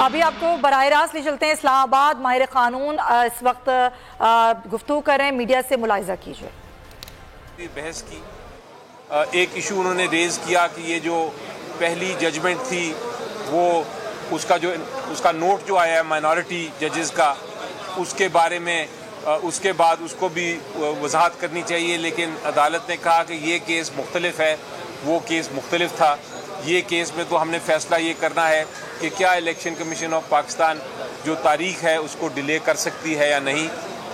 अभी आपको बराह रास्त ले चलते हैं इस्लामाबाद। माहिर कानून इस वक्त गुफ्तगू करें, मीडिया से मुलाहिजा कीजिए। बहस की एक इशू उन्होंने रेज किया कि ये जो पहली जजमेंट थी वो उसका नोट जो आया है माइनॉरिटी जजेस का, उसके बारे में उसके बाद उसको भी वजाहत करनी चाहिए, लेकिन अदालत ने कहा कि ये केस मुख्तलिफ है, वो केस मुख्तलिफ था। ये केस में तो हमने फैसला ये करना है कि क्या इलेक्शन कमीशन ऑफ पाकिस्तान जो तारीख है उसको डिले कर सकती है या नहीं।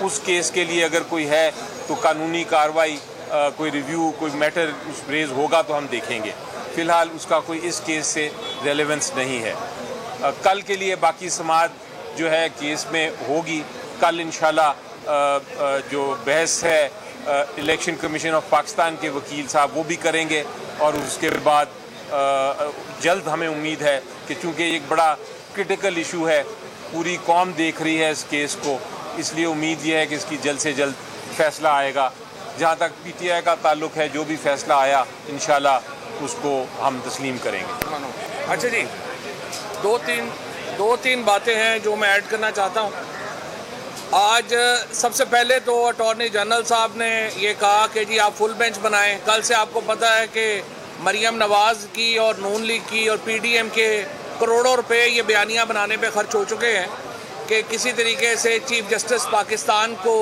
उस केस के लिए अगर कोई है तो कानूनी कार्रवाई, कोई रिव्यू, कोई मैटर रेज होगा तो हम देखेंगे। फ़िलहाल उसका कोई इस केस से रेलेवेंस नहीं है। कल के लिए बाकी समाअत जो है केस में होगी। कल इंशाल्लाह जो बहस है इलेक्शन कमीशन ऑफ पाकिस्तान के वकील साहब वो भी करेंगे, और उसके बाद जल्द हमें उम्मीद है कि चूँकि एक बड़ा क्रिटिकल इशू है, पूरी कौम देख रही है इस केस को, इसलिए उम्मीद ये है कि इसकी जल्द से जल्द फैसला आएगा। जहाँ तक PTI का ताल्लुक़ है, जो भी फैसला आया इंशाल्लाह उसको हम तस्लीम करेंगे। अच्छा जी, दो तीन बातें हैं जो मैं ऐड करना चाहता हूँ। आज सबसे पहले तो अटॉर्नी जनरल साहब ने ये कहा कि जी आप फुल बेंच बनाएं। कल से आपको पता है कि मरियम नवाज़ की और नून लीग की और PDM के करोड़ों रुपए ये बयानियाँ बनाने पे खर्च हो चुके हैं कि किसी तरीके से चीफ जस्टिस पाकिस्तान को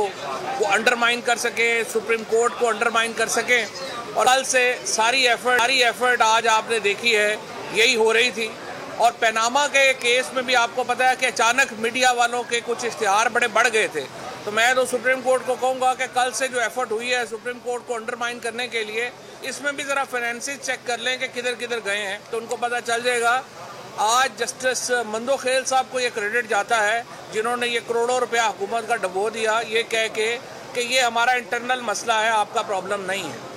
वो अंडरमाइन कर सकें, सुप्रीम कोर्ट को अंडरमाइन कर सकें। और कल से सारी एफर्ट आज आपने देखी है यही हो रही थी। और पनामा के केस में भी आपको पता है कि अचानक मीडिया वालों के कुछ इश्तिहार बड़े बढ़ गए थे। तो मैं तो सुप्रीम कोर्ट को कहूँगा कि कल से जो एफर्ट हुई है सुप्रीम कोर्ट को अंडरमाइन करने के लिए, इसमें भी ज़रा फाइनेंसिस चेक कर लें कि किधर किधर गए हैं, तो उनको पता चल जाएगा। आज जस्टिस मंदोखेल साहब को ये क्रेडिट जाता है जिन्होंने ये करोड़ों रुपया हुकूमत का डबो दिया, ये कह के कि ये हमारा इंटरनल मसला है, आपका प्रॉब्लम नहीं है।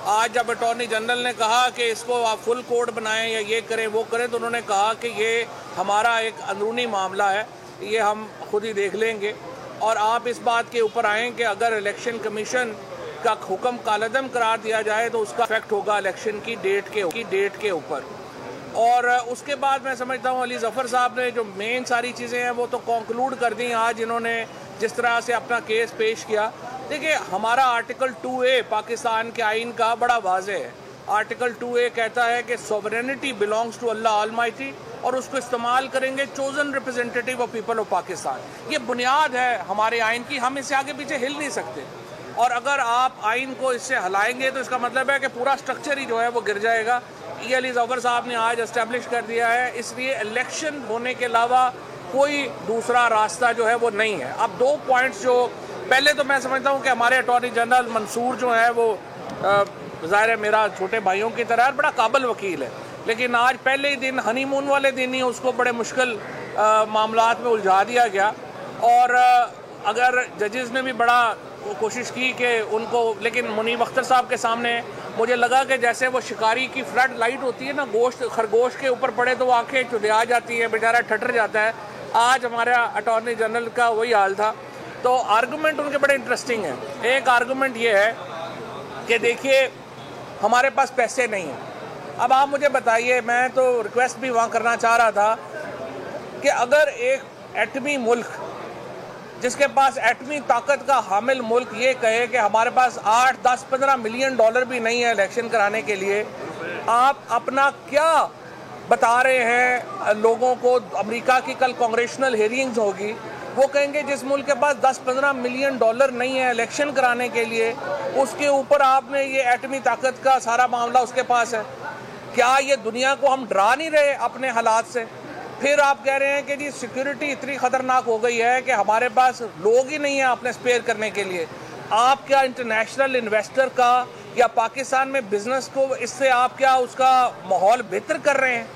आज जब अटॉर्नी जनरल ने कहा कि इसको आप फुल कोर्ट बनाएं या ये करें वो करें, तो उन्होंने कहा कि ये हमारा एक अंदरूनी मामला है, ये हम खुद ही देख लेंगे। और आप इस बात के ऊपर आएँ कि अगर इलेक्शन कमीशन का हुक्म कालअदम करार दिया जाए तो उसका इफेक्ट होगा इलेक्शन की डेट के ऊपर। और उसके बाद मैं समझता हूँ अली ज़फ़र साहब ने जो मेन सारी चीज़ें हैं वो तो कंक्लूड कर दी आज इन्होंने जिस तरह से अपना केस पेश किया। देखिए, हमारा आर्टिकल 2A पाकिस्तान के आइन का बड़ा वाज़ेह है। आर्टिकल 2A कहता है कि sovereignty belongs to Allah almighty, और उसको इस्तेमाल करेंगे chosen representative of people of Pakistan. ये बुनियाद है हमारे आइन की, हम इससे आगे पीछे हिल नहीं सकते। और अगर आप आइन को इससे हलाएंगे तो इसका मतलब है कि पूरा स्ट्रक्चर ही जो है वो गिर जाएगा। ये अली ज़फ़र साहब ने आज एस्टेब्लिश कर दिया है। इसलिए इलेक्शन होने के अलावा कोई दूसरा रास्ता जो है वो नहीं है। अब दो पॉइंट्स जो पहले तो मैं समझता हूँ कि हमारे अटॉर्नी जनरल मंसूर जो है वो ज़ाहिर है मेरा छोटे भाइयों की तरह बड़ा काबिल वकील है, लेकिन आज पहले ही दिन हनीमून वाले दिन ही उसको बड़े मुश्किल मामलात में उलझा दिया गया। और अगर जजेस ने भी बड़ा कोशिश की कि उनको, लेकिन मुनीब अख्तर साहब के सामने मुझे लगा कि जैसे वो शिकारी की फ्लड लाइट होती है ना, खरगोश के ऊपर पड़े तो आंखें चुदिया जाती हैं, बेचारा ठटर जाता है। आज हमारा अटॉर्नी जनरल का वही हाल था। तो आर्गूमेंट उनके बड़े इंटरेस्टिंग हैं। एक आर्गूमेंट ये है कि देखिए हमारे पास पैसे नहीं हैं। अब आप मुझे बताइए, मैं तो रिक्वेस्ट भी वहाँ करना चाह रहा था कि अगर एक एटमी मुल्क जिसके पास एटमी ताकत का हामिल मुल्क ये कहे कि हमारे पास 8, 10, 15 मिलियन डॉलर भी नहीं है इलेक्शन कराने के लिए, आप अपना क्या बता रहे हैं लोगों को? अमेरिका की कल कांग्रेशनल हियरिंग्स होगी, वो कहेंगे जिस मुल्क के पास 10-15 मिलियन डॉलर नहीं है इलेक्शन कराने के लिए, उसके ऊपर आपने ये एटमी ताकत का सारा मामला उसके पास है। क्या ये दुनिया को हम डरा नहीं रहे अपने हालात से? फिर आप कह रहे हैं कि जी सिक्योरिटी इतनी ख़तरनाक हो गई है कि हमारे पास लोग ही नहीं है अपने स्पेयर करने के लिए। आप क्या इंटरनेशनल इन्वेस्टर का या पाकिस्तान में बिजनेस को इससे आप क्या उसका माहौल बेहतर कर रहे हैं?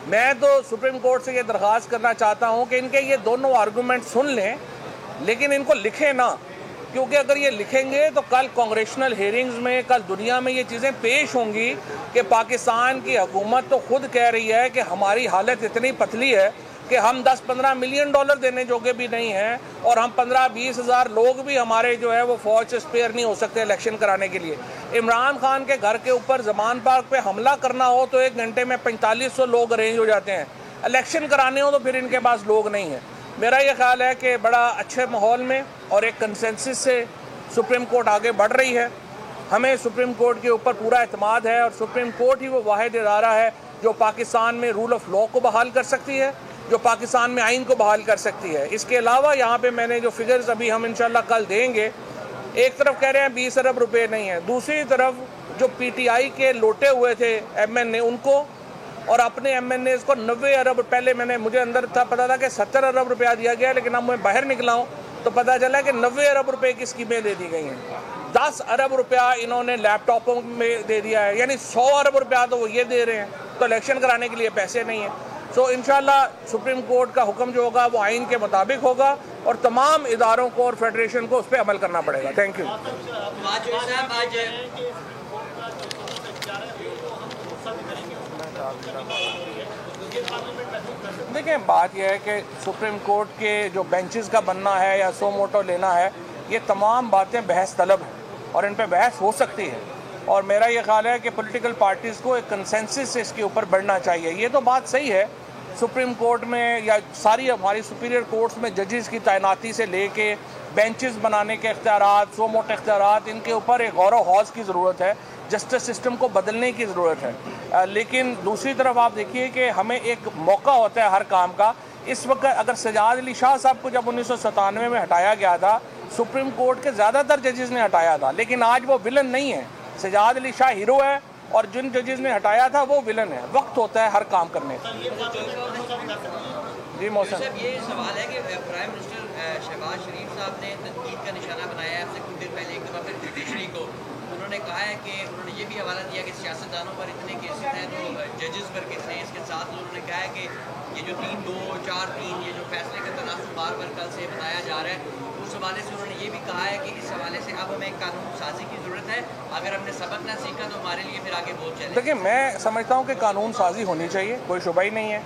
मैं तो सुप्रीम कोर्ट से ये दरख्वास्त करना चाहता हूँ कि इनके ये दोनों आर्गूमेंट सुन लें, लेकिन इनको लिखें ना, क्योंकि अगर ये लिखेंगे तो कल कांग्रेशनल हियरिंग्स में, कल दुनिया में ये चीज़ें पेश होंगी कि पाकिस्तान की हुकूमत तो खुद कह रही है कि हमारी हालत इतनी पतली है कि हम 10-15 मिलियन डॉलर देने जोगे भी नहीं हैं, और हम 15-20 हज़ार लोग भी हमारे जो है वो फौज से स्पेयर नहीं हो सकते इलेक्शन कराने के लिए। इमरान खान के घर के ऊपर जमान पार्क पे हमला करना हो तो 1 घंटे में 4500 लोग अरेंज हो जाते हैं। इलेक्शन कराने हो तो फिर इनके पास लोग नहीं है। मेरा ये ख्याल है कि बड़ा अच्छे माहौल में और एक कंसेंसस से सुप्रीम कोर्ट आगे बढ़ रही है। हमें सुप्रीम कोर्ट के ऊपर पूरा एतमाद है और सुप्रीम कोर्ट ही वो वाहिद इदारा है जो पाकिस्तान में रूल ऑफ लॉ को बहाल कर सकती है, जो पाकिस्तान में आइन को बहाल कर सकती है। इसके अलावा यहाँ पे मैंने जो फिगर्स अभी हम इंशाल्लाह कल देंगे, एक तरफ कह रहे हैं 20 अरब रुपए नहीं है, दूसरी तरफ जो पीटीआई के लोटे हुए थे एमएनए उनको और अपने एमएनए को 90 अरब, पहले मुझे अंदर था पता था कि 70 अरब रुपया दिया गया, लेकिन अब मैं बाहर निकला हूँ तो पता चला कि 90 अरब रुपए की स्कीमें दे दी गई हैं। 10 अरब रुपया इन्होंने लैपटॉपों में दे दिया है, यानी 100 अरब रुपया तो वो ये दे रहे हैं, तो इलेक्शन कराने के लिए पैसे नहीं है। सो इंशाल्लाह सुप्रीम कोर्ट का हुक्म जो होगा वो आइन के मुताबिक होगा और तमाम इदारों को और फेडरेशन को उस पर अमल करना पड़ेगा। Thank you. देखिए, बात यह है कि सुप्रीम कोर्ट के जो बेंचेस का बनना है या सो मोटो लेना है, ये तमाम बातें बहस तलब हैं और इन पे बहस हो सकती है। और मेरा ये ख्याल है कि पॉलिटिकल पार्टीज़ को एक कंसेंसस से इसके ऊपर बढ़ना चाहिए। ये तो बात सही है, सुप्रीम कोर्ट में या सारी हमारी सुपीरियर कोर्ट्स में जजेस की तैनाती से लेके बेंचेस बनाने के इख्तियारात, सो मोटे इख्तियारात, इनके ऊपर एक गौर व हौज की ज़रूरत है, जस्टिस सिस्टम को बदलने की ज़रूरत है। लेकिन दूसरी तरफ आप देखिए कि हमें एक मौका होता है हर काम का। इस वक्त अगर सजाद अली शाह साहब को जब 1997 में हटाया गया था, सुप्रीम कोर्ट के ज़्यादातर जजेस ने हटाया था, लेकिन आज वो विलन नहीं है। सजाद अली शाह हीरो है और जिन जजेस ने हटाया था वो विलन है। वक्त होता है हर काम करने का। जी मौसम, ये सवाल है कि प्राइम मिनिस्टर शहबाज शरीफ साहब ने तनकीद का निशाना बनाया है आपसे कुछ देर पहले एक दफ़ा फिर जुडिशरी को। उन्होंने कहा है कि उन्होंने ये भी हवाला दिया कि सियासतदानों पर इतने केसेस हैं तो जजेस पर कितने हैं। इसके साथ उन्होंने कहा है कि ये जो 3-2-4-3 ये जो फैसले का तनासुब बार बार कल से बताया जा रहा है, उस हवाले से उन्होंने ये भी कहा है कि इस हवाले से अब हमें कानून साजी की ज़रूरत है। अगर हमने सबक ना सीखा तो हमारे लिए फिर आगे बहुत चले। देखिए, मैं समझता हूँ कि कानून साजी होनी चाहिए, कोई शुबा ही नहीं है।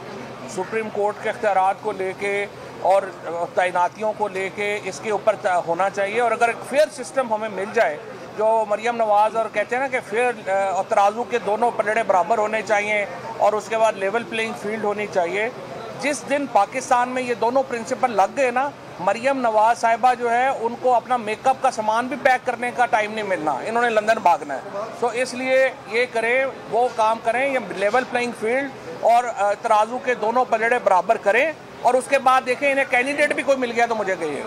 सुप्रीम कोर्ट के इख्तियारात को लेके और तैनातियों को लेके इसके ऊपर होना चाहिए। और अगर एक फेयर सिस्टम हमें मिल जाए, जो मरियम नवाज़ और कहते हैं ना कि फेयर और तराजू के दोनों पलड़े बराबर होने चाहिए और उसके बाद लेवल प्लेइंग फील्ड होनी चाहिए। जिस दिन पाकिस्तान में ये दोनों प्रिंसिपल लग गए ना, मरियम नवाज साहिबा जो है उनको अपना मेकअप का सामान भी पैक करने का टाइम नहीं मिलना, इन्होंने लंदन भागना है। तो इसलिए ये करें, वो काम करें, ये लेवल प्लेइंग फील्ड और तराजू के दोनों पलड़े बराबर करें और उसके बाद देखें इन्हें कैंडिडेट भी कोई मिल गया तो मुझे कहिए।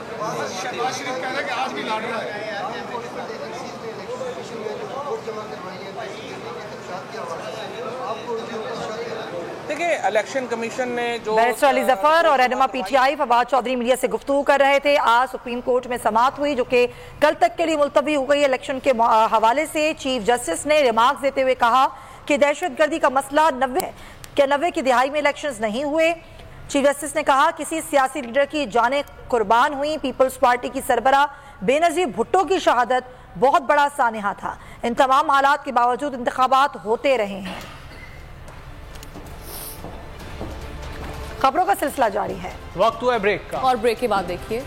देखिए, इलेक्शन कमीशन ने जो बैरिस्टर अली जफर और रहनुमा पीटीआई फवाद चौधरी मीडिया से गुफ्तगू कर रहे थे। आज सुप्रीम कोर्ट में समाअत हुई जो कि कल तक के लिए मुलतवी हो गई। इलेक्शन के हवाले से चीफ जस्टिस ने रिमार्क देते हुए कहा कि दहशतगर्दी का मसला 90 है, क्या 90 की दिहाई में इलेक्शन नहीं हुए। चीफ जस्टिस ने कहा किसी सियासी लीडर की जानें कुर्बान हुई। पीपल्स पार्टी की सरबरा बेनजीर भुट्टो की शहादत बहुत बड़ा सानहा था। इन तमाम हालात के बावजूद इंतखाबात होते रहे हैं। खबरों का सिलसिला जारी है, वक्त हुआ है ब्रेक का, और ब्रेक के बाद देखिए